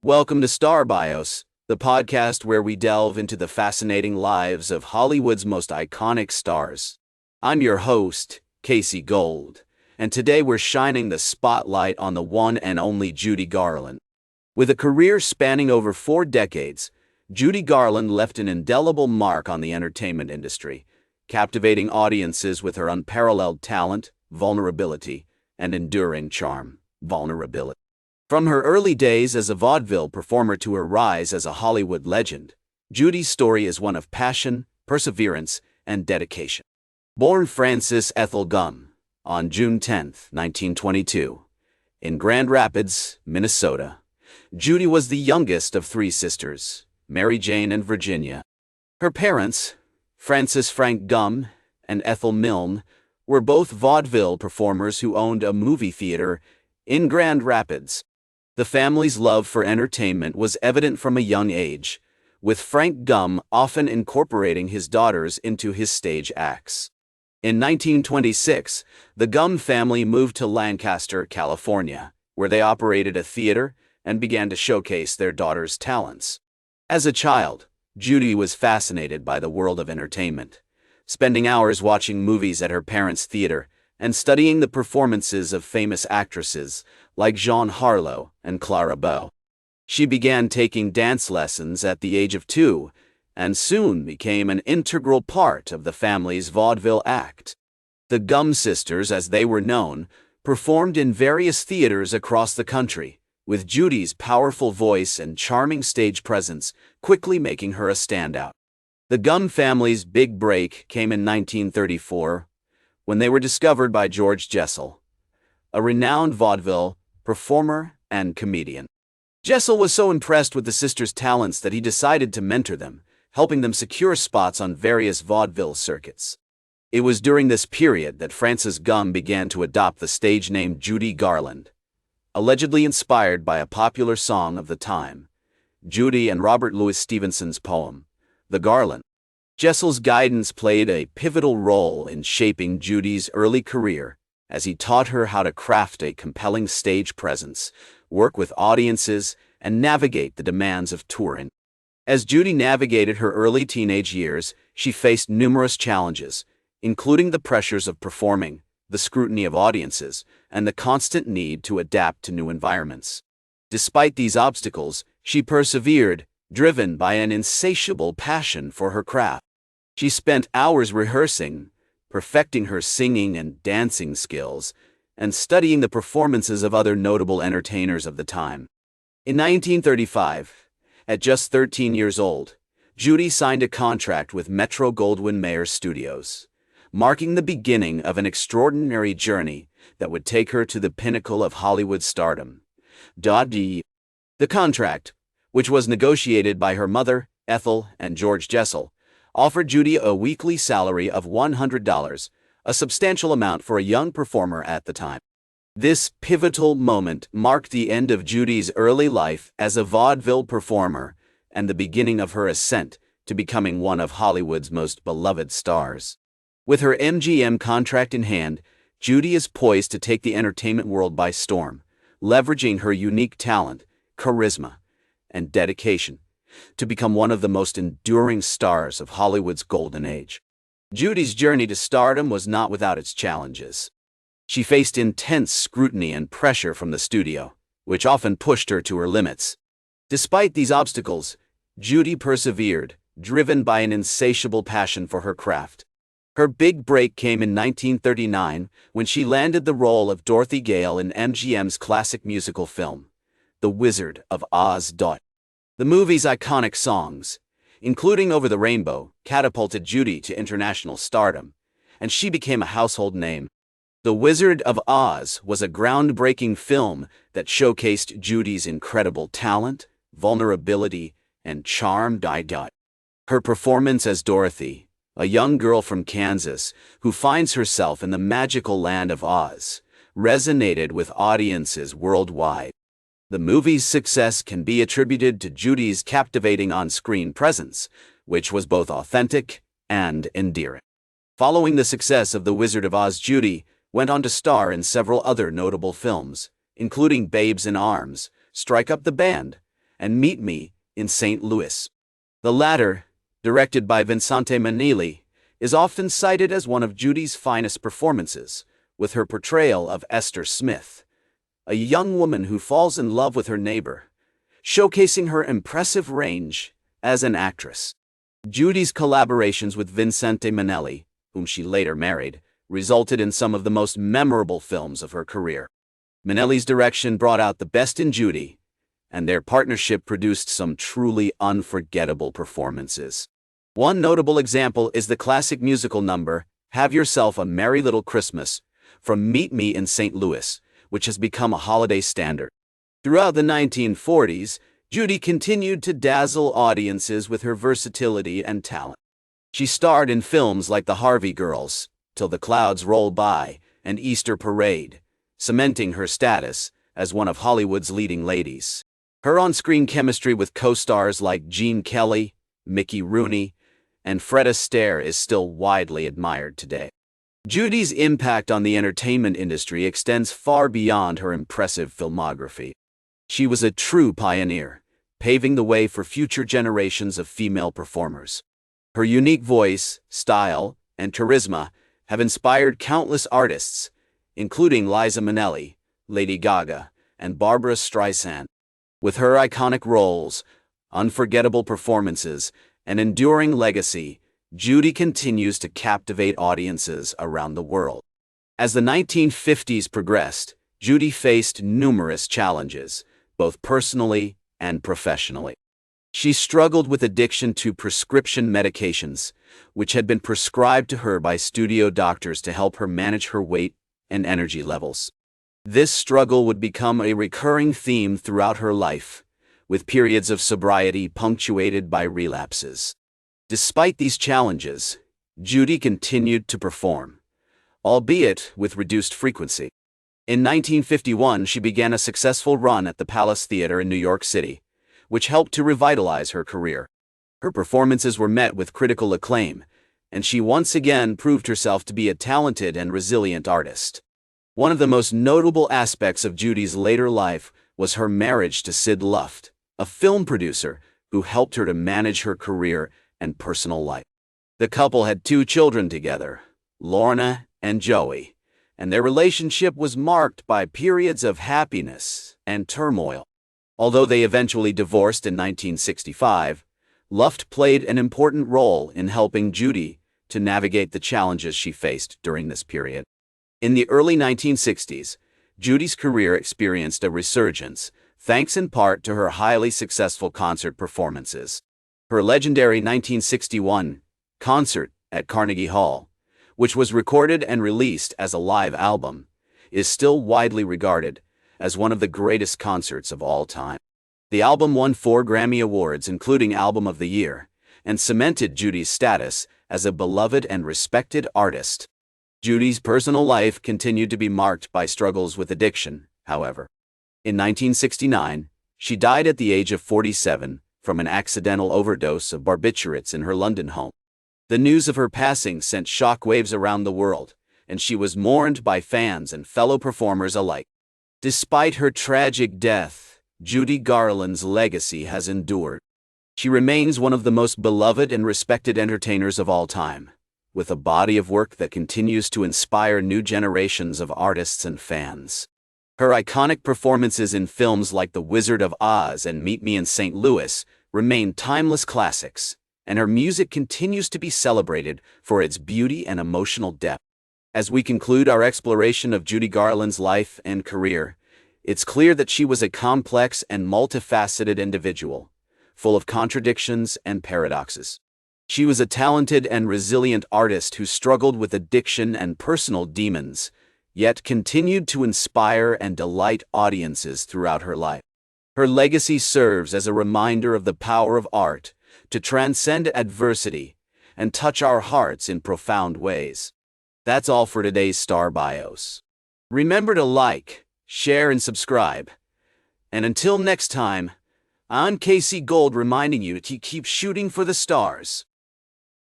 Welcome to Star Bios, the podcast where we delve into the fascinating lives of Hollywood's most iconic stars. I'm your host, Casey Gold, and today we're shining the spotlight on the one and only Judy Garland. With a career spanning over 4 decades, Judy Garland left an indelible mark on the entertainment industry, captivating audiences with her unparalleled talent, vulnerability, and enduring charm. From her early days as a vaudeville performer to her rise as a Hollywood legend, Judy's story is one of passion, perseverance, and dedication. Born Frances Ethel Gumm on June 10, 1922, in Grand Rapids, Minnesota, Judy was the youngest of 3 sisters, Mary Jane and Virginia. Her parents, Francis Frank Gumm and Ethel Milne, were both vaudeville performers who owned a movie theater in Grand Rapids. The family's love for entertainment was evident from a young age, with Frank Gumm often incorporating his daughters into his stage acts. In 1926, the Gumm family moved to Lancaster, California, where they operated a theater and began to showcase their daughters' talents. As a child, Judy was fascinated by the world of entertainment, spending hours watching movies at her parents' theater and studying the performances of famous actresses like Jean Harlow and Clara Bow. She began taking dance lessons at the age of 2 and soon became an integral part of the family's vaudeville act. The Gumm sisters, as they were known, performed in various theaters across the country, with Judy's powerful voice and charming stage presence quickly making her a standout. The Gumm family's big break came in 1934 when they were discovered by George Jessel, a renowned vaudeville performer and comedian. Jessel was so impressed with the sisters' talents that he decided to mentor them, helping them secure spots on various vaudeville circuits. It was during this period that Frances Gumm began to adopt the stage name Judy Garland, allegedly inspired by a popular song of the time, Judy and Robert Louis Stevenson's poem, The Garland. Jessel's guidance played a pivotal role in shaping Judy's early career, as he taught her how to craft a compelling stage presence, work with audiences, and navigate the demands of touring. As Judy navigated her early teenage years, she faced numerous challenges, including the pressures of performing, the scrutiny of audiences, and the constant need to adapt to new environments. Despite these obstacles, she persevered, driven by an insatiable passion for her craft. She spent hours rehearsing, perfecting her singing and dancing skills, and studying the performances of other notable entertainers of the time. In 1935, at just 13 years old, Judy signed a contract with Metro-Goldwyn-Mayer Studios, marking the beginning of an extraordinary journey that would take her to the pinnacle of Hollywood stardom. The contract, which was negotiated by her mother, Ethel, and George Jessel, offered Judy a weekly salary of $100, a substantial amount for a young performer at the time. This pivotal moment marked the end of Judy's early life as a vaudeville performer and the beginning of her ascent to becoming one of Hollywood's most beloved stars. With her MGM contract in hand, Judy is poised to take the entertainment world by storm, leveraging her unique talent, charisma, and dedication to become one of the most enduring stars of Hollywood's golden age. Judy's journey to stardom was not without its challenges. She faced intense scrutiny and pressure from the studio, which often pushed her to her limits. Despite these obstacles, Judy persevered, driven by an insatiable passion for her craft. Her big break came in 1939 when she landed the role of Dorothy Gale in MGM's classic musical film, The Wizard of Oz. The movie's iconic songs, including Over the Rainbow, catapulted Judy to international stardom, and she became a household name. The Wizard of Oz was a groundbreaking film that showcased Judy's incredible talent, vulnerability, and charm. Her performance as Dorothy, a young girl from Kansas who finds herself in the magical land of Oz, resonated with audiences worldwide. The movie's success can be attributed to Judy's captivating on-screen presence, which was both authentic and endearing. Following the success of The Wizard of Oz, Judy went on to star in several other notable films, including Babes in Arms, Strike Up the Band, and Meet Me in St. Louis. The latter, directed by Vincente Minnelli, is often cited as one of Judy's finest performances, with her portrayal of Esther Smith, a young woman who falls in love with her neighbor, showcasing her impressive range as an actress. Judy's collaborations with Vincente Minnelli, whom she later married, resulted in some of the most memorable films of her career. Minnelli's direction brought out the best in Judy, and their partnership produced some truly unforgettable performances. One notable example is the classic musical number, Have Yourself a Merry Little Christmas, from Meet Me in St. Louis, which has become a holiday standard. Throughout the 1940s, Judy continued to dazzle audiences with her versatility and talent. She starred in films like The Harvey Girls, Till the Clouds Roll By, and Easter Parade, cementing her status as one of Hollywood's leading ladies. Her on-screen chemistry with co-stars like Gene Kelly, Mickey Rooney, and Fred Astaire is still widely admired today. Judy's impact on the entertainment industry extends far beyond her impressive filmography. She was a true pioneer, paving the way for future generations of female performers. Her unique voice, style, and charisma have inspired countless artists, including Liza Minnelli, Lady Gaga, and Barbra Streisand. With her iconic roles, unforgettable performances, and enduring legacy, Judy continues to captivate audiences around the world. As the 1950s progressed, Judy faced numerous challenges, both personally and professionally. She struggled with addiction to prescription medications, which had been prescribed to her by studio doctors to help her manage her weight and energy levels. This struggle would become a recurring theme throughout her life, with periods of sobriety punctuated by relapses. Despite these challenges, Judy continued to perform, albeit with reduced frequency. In 1951, she began a successful run at the Palace Theater in New York City, which helped to revitalize her career. Her performances were met with critical acclaim, and she once again proved herself to be a talented and resilient artist. One of the most notable aspects of Judy's later life was her marriage to Sid Luft, a film producer who helped her to manage her career and personal life. The couple had 2 children together, Lorna and Joey, and their relationship was marked by periods of happiness and turmoil. Although they eventually divorced in 1965, Luft played an important role in helping Judy to navigate the challenges she faced during this period. In the early 1960s, Judy's career experienced a resurgence, thanks in part to her highly successful concert performances. Her legendary 1961 concert at Carnegie Hall, which was recorded and released as a live album, is still widely regarded as one of the greatest concerts of all time. The album won 4 Grammy Awards, including Album of the Year, and cemented Judy's status as a beloved and respected artist. Judy's personal life continued to be marked by struggles with addiction, however. In 1969, she died at the age of 47 from an accidental overdose of barbiturates in her London home. The news of her passing sent shockwaves around the world, and she was mourned by fans and fellow performers alike. Despite her tragic death, Judy Garland's legacy has endured. She remains one of the most beloved and respected entertainers of all time, with a body of work that continues to inspire new generations of artists and fans. Her iconic performances in films like The Wizard of Oz and Meet Me in St. Louis remain timeless classics, and her music continues to be celebrated for its beauty and emotional depth. As we conclude our exploration of Judy Garland's life and career, it's clear that she was a complex and multifaceted individual, full of contradictions and paradoxes. She was a talented and resilient artist who struggled with addiction and personal demons, yet continued to inspire and delight audiences throughout her life. Her legacy serves as a reminder of the power of art to transcend adversity and touch our hearts in profound ways. That's all for today's Star Bios. Remember to like, share, and subscribe. And until next time, I'm Casey Gold reminding you to keep shooting for the stars.